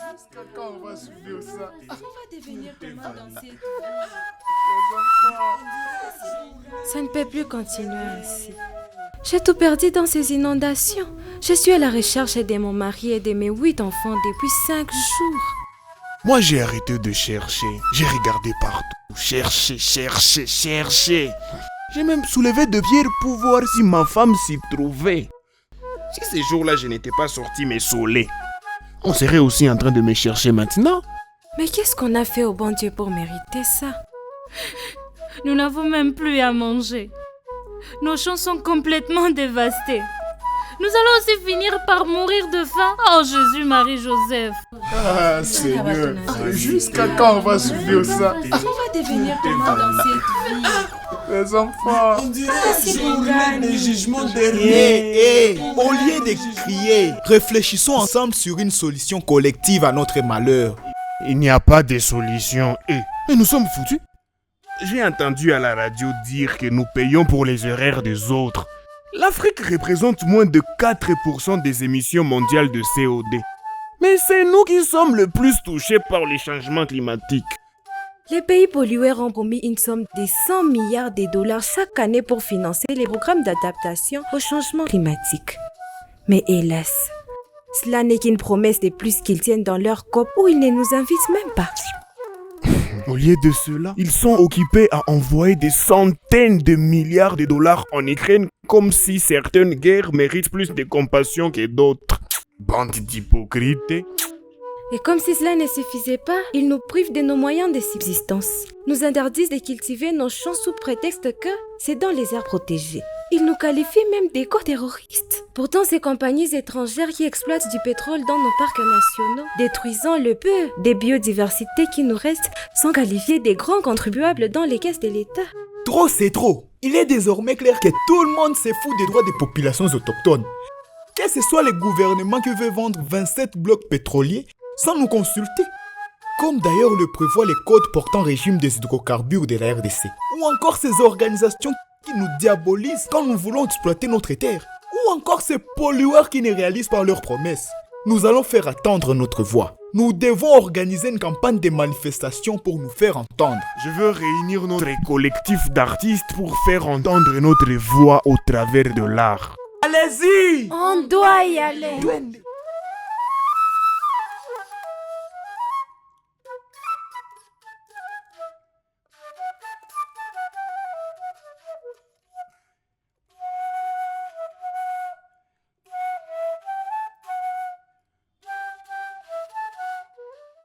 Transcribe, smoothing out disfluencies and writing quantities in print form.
Jusqu'à quand on va subir ça? On va devenir comment dans cette vie? Ça ne peut plus continuer ainsi. J'ai tout perdu dans ces inondations. Je suis à la recherche de mon mari et de mes 8 enfants depuis 5 jours. Moi, j'ai arrêté de chercher. J'ai regardé partout. Chercher. J'ai même soulevé de pierres pour voir si ma femme s'y trouvait. Si ces jours-là, je n'étais pas sorti m'essoler, on serait aussi en train de me chercher maintenant. Mais qu'est-ce qu'on a fait au bon Dieu pour mériter ça? Nous n'avons même plus à manger. Nos champs sont complètement dévastés. Nous allons aussi finir par mourir de faim. Oh Jésus, Marie, Joseph. Ah Seigneur, jusqu'à quand on va subir ça? On va devenir comment dans cette vie? Les enfants. On dirait journée de jugement dernier. Au lieu de crier, réfléchissons ensemble sur une solution collective à notre malheur. Il n'y a pas de solution. Mais nous sommes foutus. J'ai entendu à la radio dire que nous payons pour les erreurs des autres. L'Afrique représente moins de 4% des émissions mondiales de CO2. Mais c'est nous qui sommes le plus touchés par les changements climatiques. Les pays pollueurs ont promis une somme de 100 milliards de dollars chaque année pour financer les programmes d'adaptation au changement climatique. Mais hélas, cela n'est qu'une promesse de plus qu'ils tiennent dans leur COP où ils ne nous invitent même pas. Au lieu de cela, ils sont occupés à envoyer des centaines de milliards de dollars en Ukraine comme si certaines guerres méritent plus de compassion que d'autres. Bande d'hypocrites. Et comme si cela ne suffisait pas, ils nous privent de nos moyens de subsistance. Nous interdisent de cultiver nos champs sous prétexte que c'est dans les aires protégées. Ils nous qualifient même d'éco-terroristes. Pourtant, ces compagnies étrangères qui exploitent du pétrole dans nos parcs nationaux, détruisant le peu de biodiversité qui nous reste, sont qualifiés des grands contribuables dans les caisses de l'État. Trop, c'est trop. Il est désormais clair que tout le monde se fout des droits des populations autochtones. Que ce soit le gouvernement qui veut vendre 27 blocs pétroliers sans nous consulter, comme d'ailleurs le prévoient les codes portant régime des hydrocarbures de la RDC, ou encore ces organisations qui nous diabolisent quand nous voulons exploiter notre terre, ou encore ces pollueurs qui ne réalisent pas leurs promesses. Nous allons faire attendre notre voix. Nous devons organiser une campagne de manifestation pour nous faire entendre. Je veux réunir notre collectif d'artistes pour faire entendre notre voix au travers de l'art. Allez-y! On doit y aller.